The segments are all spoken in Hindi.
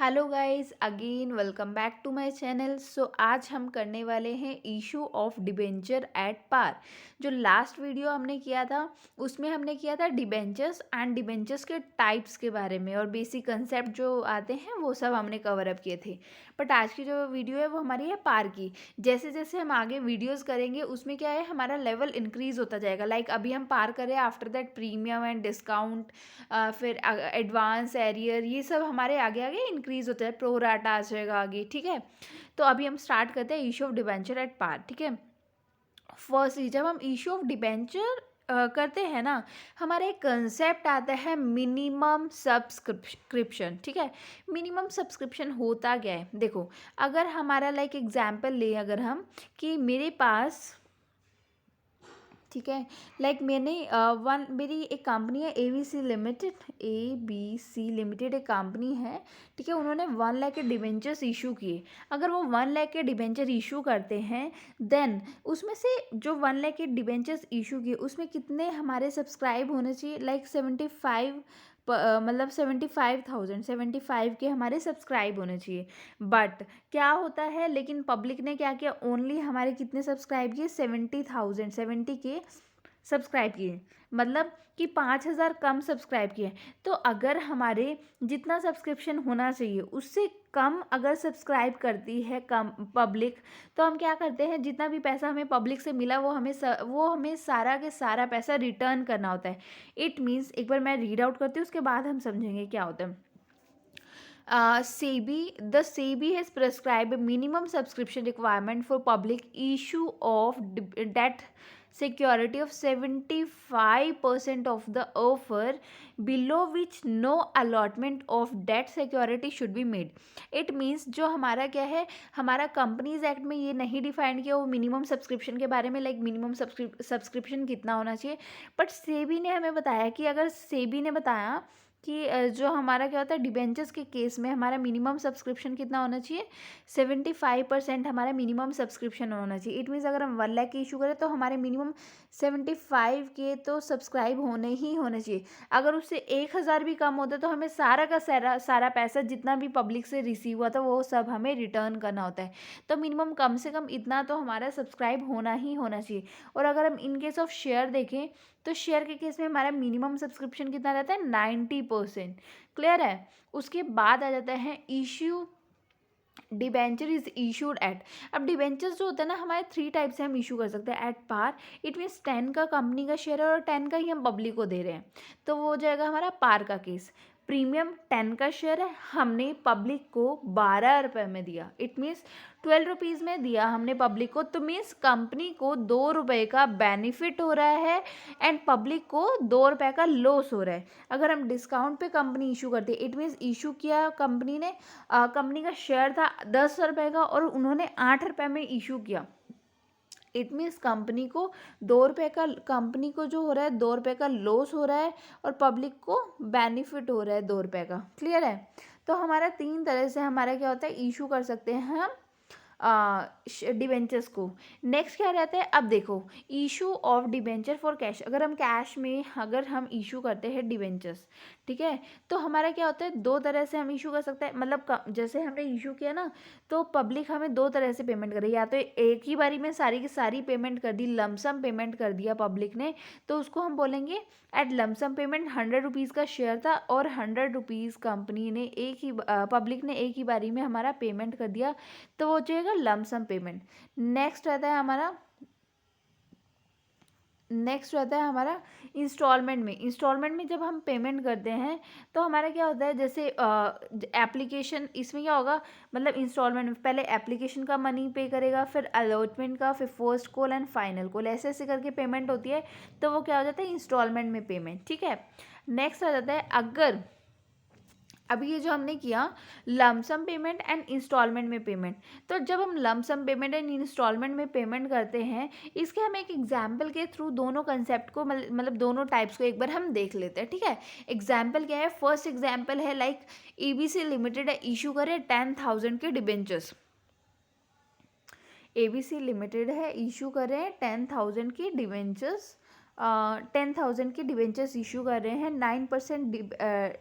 Hello guys again welcome back to my channel. So आज हम करने वाले हैं issue of debenture at par. जो लास्ट वीडियो हमने किया था उसमें हमने किया था डिबेंचर्स एंड डिबेंचर्स के टाइप्स के बारे में और बेसिक कंसेप्ट जो आते हैं वो सब हमने कवर अप किए थे। बट आज की जो वीडियो है वो हमारी है पार की। जैसे जैसे हम आगे वीडियोज़ करेंगे उसमें क्या है हमारा लेवल इंक्रीज़ होता जाएगा। लाइक अभी हम पार करें, after that premium and discount, फिर एडवांस एरियर, ये सब हमारे आगे आगे इंक्रीज होता है, प्रो राटा आ जाएगा आगे। ठीक है, तो अभी हम स्टार्ट करते हैं issue of debenture at par. ठीक है, फर्स्टली जब हम इशू ऑफ डिबेंचर करते हैं ना, हमारा एक कंसेप्ट आता है मिनिमम सब्सक्रिप्शन। ठीक है, मिनिमम सब्सक्रिप्शन होता क्या है, देखो अगर हमारा लाइक एग्जांपल ले, अगर हम कि मेरे पास, ठीक है, लाइक मैंने मेरी एक कंपनी है ABC लिमिटेड, ABC लिमिटेड एक कंपनी है। ठीक है, उन्होंने 1 लाख के डिबेंचर्स इशू किए। अगर वो 1 लाख के डिबेंचर इशू करते हैं देन उसमें से जो 1 लाख के डिबेंचर्स इशू किए उसमें कितने हमारे सब्सक्राइब होने चाहिए, लाइक 75, मतलब 75,075 के हमारे सब्सक्राइब होने चाहिए। बट क्या होता है, लेकिन पब्लिक ने क्या किया, ओनली हमारे कितने सब्सक्राइब किए, 70,000, 70 के सब्सक्राइब किए, मतलब कि 5,000 कम सब्सक्राइब किए। तो अगर हमारे जितना सब्सक्रिप्शन होना चाहिए उससे कम अगर सब्सक्राइब करती है कम पब्लिक, तो हम क्या करते हैं, जितना भी पैसा हमें पब्लिक से मिला वो हमें सारा के सारा पैसा रिटर्न करना होता है। इट मीन्स, एक बार मैं रीड आउट करती हूँ उसके बाद हम समझेंगे क्या होता है। The SEBI has prescribed a minimum subscription requirement for public issue of debt security of 75% of the offer, below which no allotment of debt security should be made. It means जो हमारा क्या है, हमारा कंपनीज एक्ट में ये नहीं डिफाइंड किया वो मिनिमम सब्सक्रिप्शन के बारे में, लाइक मिनिमम सब्सक्रिप्शन कितना होना चाहिए। बट सेबी ने हमें बताया कि अगर सेबी ने बताया कि जो हमारा क्या होता है डिबेंचर्स के केस में हमारा मिनिमम सब्सक्रिप्शन कितना होना चाहिए, 75% हमारा मिनिमम सब्सक्रिप्शन होना चाहिए। इट मीन्स अगर हम 1 लाख की इशू करें तो हमारे मिनिमम 75 के तो सब्सक्राइब होने चाहिए। अगर उससे 1,000 भी कम होता है तो हमें सारा का सारा सारा पैसा जितना भी पब्लिक से रिसीव हुआ था वो सब हमें रिटर्न करना होता है। तो मिनिमम कम से कम इतना तो हमारा सब्सक्राइब होना ही होना चाहिए। और अगर हम इन केस ऑफ शेयर देखें तो शेयर के केस में हमारा मिनिमम सब्सक्रिप्शन कितना रहता है, 90%। क्लियर है। उसके बाद आ जाता है issue debenture is issued at. अब डिबेंचर्स जो होता है ना, हमारे 3 टाइप से हम इशू कर सकते हैं एट पार। इट मीन्स 10 का कंपनी का शेयर है और 10 का ही हम पब्लिक को दे रहे हैं, तो वो हो जाएगा हमारा पार का केस। प्रीमियम 10 का शेयर है, हमने पब्लिक को 12 रुपये में दिया। इट मीन्स 12 रुपीज़ में दिया हमने पब्लिक को, तो मीन्स कंपनी को 2 रुपये का बेनिफिट हो रहा है एंड पब्लिक को 2 रुपये का लॉस हो रहा है। अगर हम डिस्काउंट पे कंपनी इशू करती है, इट मीन्स इशू किया कंपनी ने, कंपनी का शेयर था 10 रुपये का और उन्होंने 8 रुपये में इशू किया। इट मीन्स कंपनी को 2 रुपये का, कंपनी को जो हो रहा है 2 रुपये का लॉस हो रहा है और पब्लिक को बेनिफिट हो रहा है 2 रुपये का। क्लियर है। तो हमारा 3 तरह से हमारा क्या होता है, इशू कर सकते हैं हम डिबेंचर्स को। नेक्स्ट क्या रहता है, अब देखो issue of debenture for cash. अगर हम कैश में अगर हम इशू करते हैं डिबेंचर्स, ठीक है, तो हमारा क्या होता है, 2 तरह से हम इशू कर सकते हैं। मतलब जैसे हमने इशू किया ना, तो पब्लिक हमें 2 तरह से पेमेंट करे, या तो एक ही बारी में सारी की सारी पेमेंट कर दी, लमसम पेमेंट कर दिया पब्लिक ने, तो उसको हम बोलेंगे एट लमसम पेमेंट। 100 रुपीज़ का शेयर था और 100 रुपीज़ कंपनी ने पब्लिक ने एक ही बारी में हमारा पेमेंट कर दिया, तो वो हो जाएगा लमसम पेमेंट। नेक्स्ट रहता है हमारा इंस्टॉलमेंट में जब हम पेमेंट करते हैं तो हमारा क्या होता है, जैसे एप्लीकेशन, इसमें क्या होगा, मतलब इंस्टॉलमेंट में पहले एप्लीकेशन का मनी पे करेगा, फिर अलॉटमेंट का, फिर first call and final call, ऐसे ऐसे करके पेमेंट होती है, तो वो क्या हो जाता है इंस्टॉलमेंट में पेमेंट। ठीक है, नेक्स्ट आ जाता है, अगर अभी ये जो हमने किया लमसम पेमेंट एंड इंस्टॉलमेंट में पेमेंट, तो जब हम लमसम पेमेंट एंड इंस्टॉलमेंट में पेमेंट करते हैं, इसके हम एक एग्जाम्पल के थ्रू दोनों कंसेप्ट को, मतलब दोनों टाइप्स को एक बार हम देख लेते हैं। ठीक है, एग्जाम्पल क्या है, फर्स्ट एग्जाम्पल है लाइक ABC लिमिटेड है, इशू करे 10,000 के डिबेंचर्स। ABC लिमिटेड है, इशू करें 10,000 की डिबेंचर्स 10,000 के डिबेंचर्स इशू कर रहे हैं 9%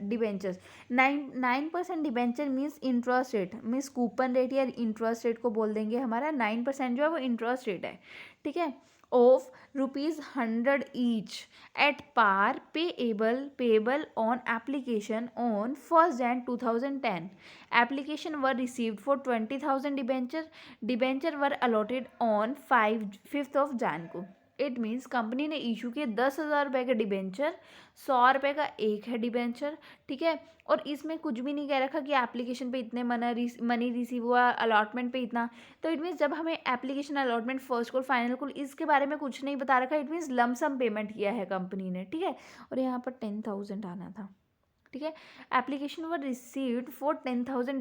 debentures. 9% debenture means interest rate, means coupon rate या इंटरेस्ट रेट को बोल देंगे। हमारा 9% जो है वो इंटरेस्ट रेट है, ठीक है, of ₹100 each at par payable on application on 1 Jan 2010। Application were received for 20,000 debenture were allotted on 5th Jan को। इट मीन्स कंपनी ने इशू किए 10,000 रुपये के डिबेंचर, 100 रुपये का एक है डिबेंचर, ठीक है, और इसमें कुछ भी नहीं कह रखा कि एप्लीकेशन पे इतने मनी रिसीव हुआ, अलॉटमेंट पे इतना। तो इट मीन्स जब हमें application allotment first call final call इसके बारे में कुछ नहीं बता रखा, इट मीन्स लमसम पेमेंट किया है कंपनी ने, ठीक है, और यहाँ पर 10,000 आना था, ठीक है। Application were received for 10,000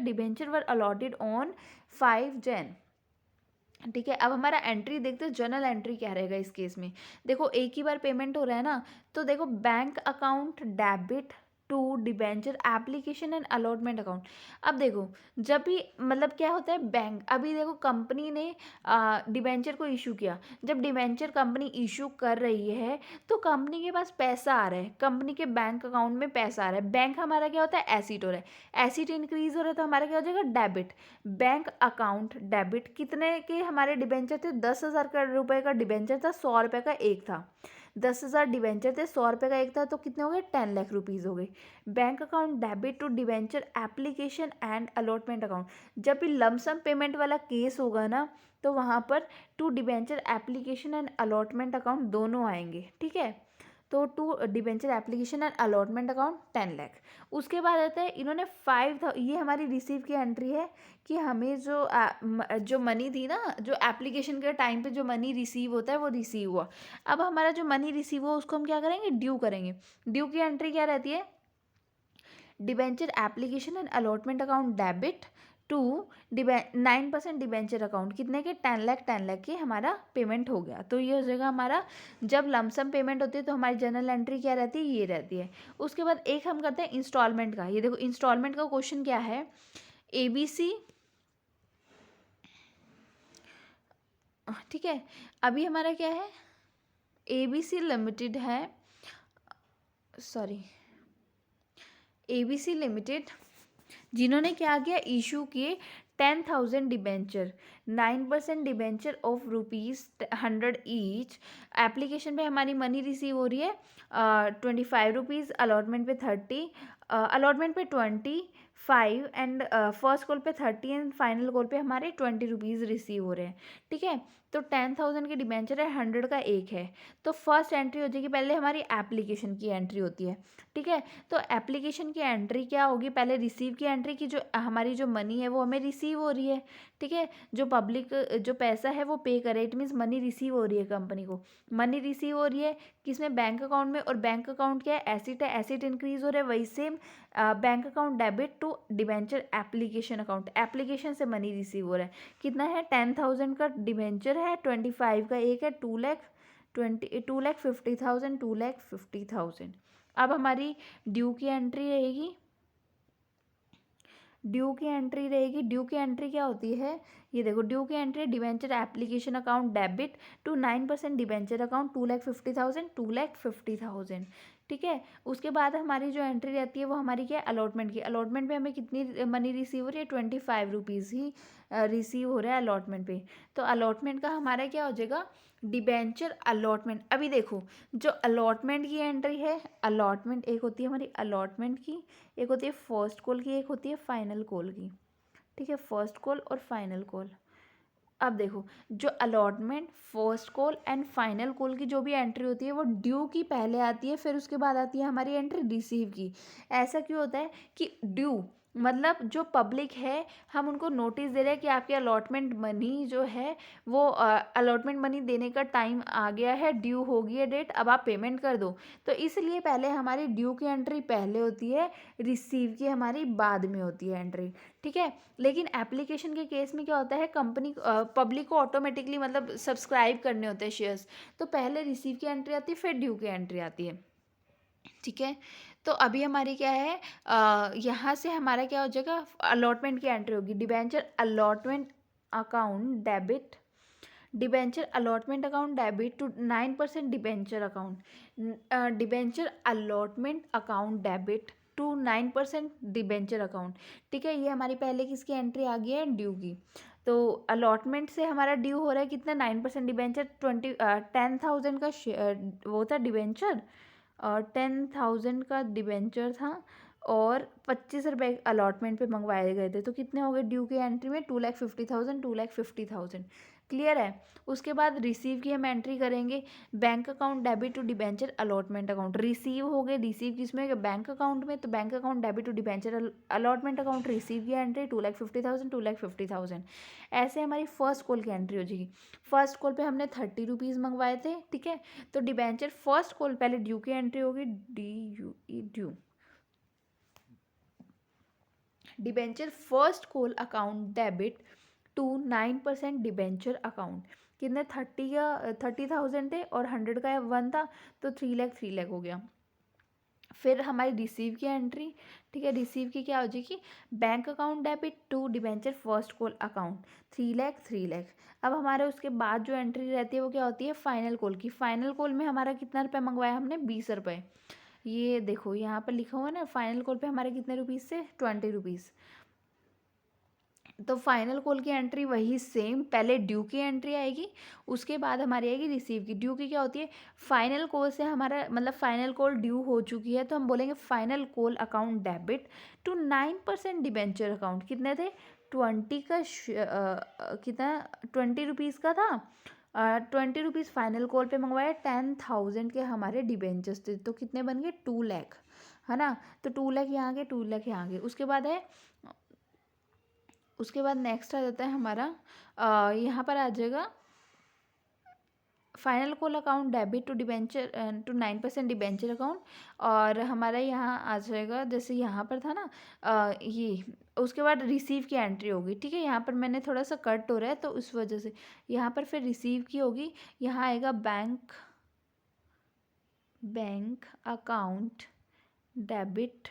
debenture were allotted on 5 Jan, ठीक है। अब हमारा एंट्री देखते हैं, जर्नल एंट्री क्या रहेगा इस केस में। देखो एक ही बार पेमेंट हो रहा है ना, तो देखो bank account debit to debenture application and allotment account. अब देखो जब भी मतलब क्या होता है बैंक, अभी देखो कंपनी ने डिबेंचर को इशू किया, जब डिबेंचर कंपनी इशू कर रही है तो कंपनी के पास पैसा आ रहा है, कंपनी के बैंक अकाउंट में पैसा आ रहा है। बैंक हमारा क्या होता है, एसिड हो रहा है, एसिड इंक्रीज हो रहा है तो हमारा क्या हो जाएगा, डेबिट। बैंक अकाउंट डेबिट, कितने के हमारे डिबेंचर थे, 10,000 रुपये का डिबेंचर था, 100 रुपये का एक था। 10,000 डिबेंचर थे, 100 रुपये का एक था, तो कितने हो गए, 10 लाख रुपीज़ हो गए। Bank account debit to debenture application and allotment account, जब भी लमसम पेमेंट वाला केस होगा ना तो वहाँ पर to debenture application and allotment account दोनों आएंगे, ठीक है। तो to debenture application and allotment account 10 lakh. उसके बाद आता है इन्होंने 5, ये हमारी रिसीव की एंट्री है कि हमें जो मनी थी ना, जो एप्लीकेशन के टाइम पे जो मनी रिसीव होता है वो रिसीव हुआ। अब हमारा जो मनी रिसीव हुआ उसको हम क्या करेंगे, ड्यू करेंगे। ड्यू की एंट्री क्या रहती है, debenture application and allotment account debit to 9% debenture account, कितने के, 10 लाख के हमारा पेमेंट हो गया। तो ये हो जाएगा हमारा, जब लमसम पेमेंट होती है तो हमारी जर्नल एंट्री क्या रहती है, ये रहती है। उसके बाद एक हम करते हैं इंस्टॉलमेंट का। ये देखो इंस्टॉलमेंट का क्वेश्चन क्या है, ABC, ठीक है। अभी हमारा क्या है, ABC लिमिटेड है, सॉरी ABC लिमिटेड, जिन्होंने क्या किया, इशू किए 10,000 debenture, 9% debenture of ₹100 each. Application पे हमारी मनी रिसीव हो रही है 25 रुपीज़, अलॉटमेंट पे 30, अलॉटमेंट पे 25 एंड फर्स्ट कॉल पे 30 एंड फाइनल कॉल पे हमारे 20 रुपीज़ रिसीव हो रहे हैं, ठीक है। तो 10,000 के डिबेंचर है, 100 का एक है, तो फर्स्ट एंट्री हो जाएगी, पहले हमारी एप्लीकेशन की एंट्री होती है, ठीक है। तो एप्लीकेशन की एंट्री क्या होगी, पहले रिसीव की एंट्री की, जो हमारी जो मनी है वो हमें रिसीव हो रही है, ठीक है, जो पब्लिक जो पैसा है वो पे करे, इट मीन्स मनी रिसीव हो रही है, कंपनी को मनी रिसीव हो रही है, किसमें, बैंक अकाउंट में। और बैंक अकाउंट क्या है, एसिड है, एसिड इंक्रीज हो रहा है, वही same bank account debit to debenture application account, application से मनी रिसीव हो रहा है, कितना है, 10,000 का डिबेंचर है, 25 का एक है, 2,50,000, 2,50,000। अब हमारी ड्यू की एंट्री रहेगी, ड्यू की एंट्री रहेगी, ड्यू की एंट्री क्या होती है, ये देखो ड्यू की entry, debenture application account debit to 9% debenture account 2,50,000, 2,50,000, ठीक है। उसके बाद हमारी जो एंट्री रहती है वो हमारी क्या है, अलॉटमेंट की। अलॉटमेंट पे हमें कितनी मनी रिसीव हो रही है, 25 रुपीज़ ही रिसीव हो रहा है अलॉटमेंट पे। तो अलॉटमेंट का हमारा क्या हो जाएगा, डिबेंचर अलॉटमेंट। अभी देखो जो अलॉटमेंट की एंट्री है, अलॉटमेंट एक होती है हमारी अलॉटमेंट की, एक होती है फर्स्ट कॉल की, एक होती है फाइनल कॉल की, ठीक है, फर्स्ट कॉल और फाइनल कॉल। अब देखो जो allotment, first call and final call की जो भी एंट्री होती है वो ड्यू की पहले आती है, फिर उसके बाद आती है हमारी एंट्री रिसीव की। ऐसा क्यों होता है कि ड्यू मतलब जो पब्लिक है, हम उनको नोटिस दे रहे हैं कि आपकी अलॉटमेंट मनी जो है वो अलॉटमेंट मनी देने का टाइम आ गया है, ड्यू हो गई है डेट, अब आप पेमेंट कर दो। तो इसलिए पहले हमारी ड्यू की एंट्री पहले होती है, रिसीव की हमारी बाद में होती है एंट्री, ठीक है। लेकिन एप्लीकेशन के केस में क्या होता है, कंपनी पब्लिक को ऑटोमेटिकली मतलब सब्सक्राइब करने होते हैं शेयर्स, तो पहले रिसीव की एंट्री आती है, फिर ड्यू की एंट्री आती है, ठीक है। तो अभी हमारी क्या है, यहाँ से हमारा क्या हो जाएगा, अलॉटमेंट की एंट्री होगी, debenture allotment account debit debenture allotment account debit to 9% debenture account, debenture allotment account debit to 9% debenture account. ठीक है, ये हमारी पहले किसकी एंट्री आ गई है, ड्यू की। तो अलॉटमेंट से हमारा ड्यू हो रहा है कितना, 9% डिबेंचर, 10,000 का वो था डिबेंचर, 10,000 का डिबेंचर था और 25 रुपये अलॉटमेंट पे मंगवाए गए थे। तो कितने हो गए ड्यू की एंट्री में, 2,50,000, 2,50,000। क्लियर है। उसके बाद रिसीव की हम एंट्री करेंगे, bank account debit to debenture allotment account. Receive हो गए, रिसीव किसमें, बैंक अकाउंट में, तो bank account debit to debenture allotment account, receive की एंट्री 2,50,000, 2,50,000। ऐसे हमारी फर्स्ट कॉल की एंट्री हो जाएगी। फर्स्ट कॉल पे हमने 30 रुपीज़ मंगवाए थे। ठीक है, तो डिबेंचर फर्स्ट कॉल पहले ड्यू की एंट्री होगी, DUE due, debenture first call account debit to 9% debenture account. कितने, 30,000 थे और 100 का 1 था, तो 3 लाख हो गया। फिर हमारी रिसीव की एंट्री, ठीक है, रिसीव की क्या हो जाएगी, bank account debit to debenture first call account, 3 lakh. अब हमारे उसके बाद जो एंट्री रहती है वो क्या होती है, फाइनल कॉल की। फाइनल कॉल में हमारा कितना रुपये मंगवाया हमने, 20 रुपये। ये देखो यहाँ पर लिखा हुआ है ना, फाइनल कॉल पे हमारे कितने रुपीज़ से, 20 रुपीज़। तो फाइनल कॉल की एंट्री वही सेम, पहले ड्यू की एंट्री आएगी, उसके बाद हमारी आएगी रिसीव की। ड्यू की क्या होती है, फाइनल कॉल से हमारा मतलब फाइनल कॉल ड्यू हो चुकी है, तो हम बोलेंगे final call account debit to 9% debenture account. कितने थे, 20 का कितना, 20 रुपीज़ का था, 20 रुपीज़ फाइनल कॉल पे मंगवाया, 10,000 के हमारे डिबेंचर्स थे, तो कितने बन गए, 2 लाख, है ना। तो 2 लाख यहाँ गए, 2 लाख यहाँ गए। उसके बाद नेक्स्ट आ जाता है हमारा, यहाँ पर आ जाएगा final call account debit to debenture to 9% debenture account. और हमारा यहाँ आ जाएगा, जैसे यहाँ पर था ना, ये उसके बाद रिसीव की एंट्री होगी। ठीक है, यहाँ पर मैंने थोड़ा सा कट हो रहा है तो उस वजह से यहाँ पर फिर रिसीव की होगी। यहाँ आएगा बैंक अकाउंट डेबिट,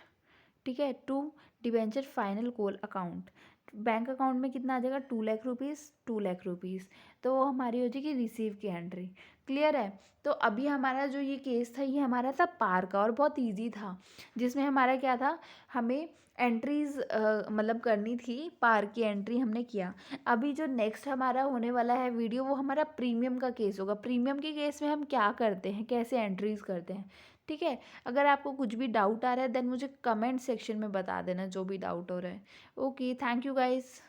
ठीक है, to debenture final call account. Bank account में कितना आ जाएगा, 2 लाख रुपीज़, 2 लाख रुपीज़। तो वो हमारी हो जाएगी रिसीव की एंट्री। क्लियर है। तो अभी हमारा जो ये केस था, ये हमारा था पार का और बहुत इजी था, जिसमें हमारा क्या था, हमें एंट्रीज मतलब करनी थी, पार की एंट्री हमने किया। अभी जो नेक्स्ट हमारा होने वाला है वीडियो, वो हमारा प्रीमियम का केस होगा। प्रीमियम के केस में हम क्या करते हैं, कैसे एंट्रीज करते हैं। ठीक है, अगर आपको कुछ भी डाउट आ रहा है देन मुझे कमेंट सेक्शन में बता देना, जो भी डाउट हो रहा है। Okay, thank you guys.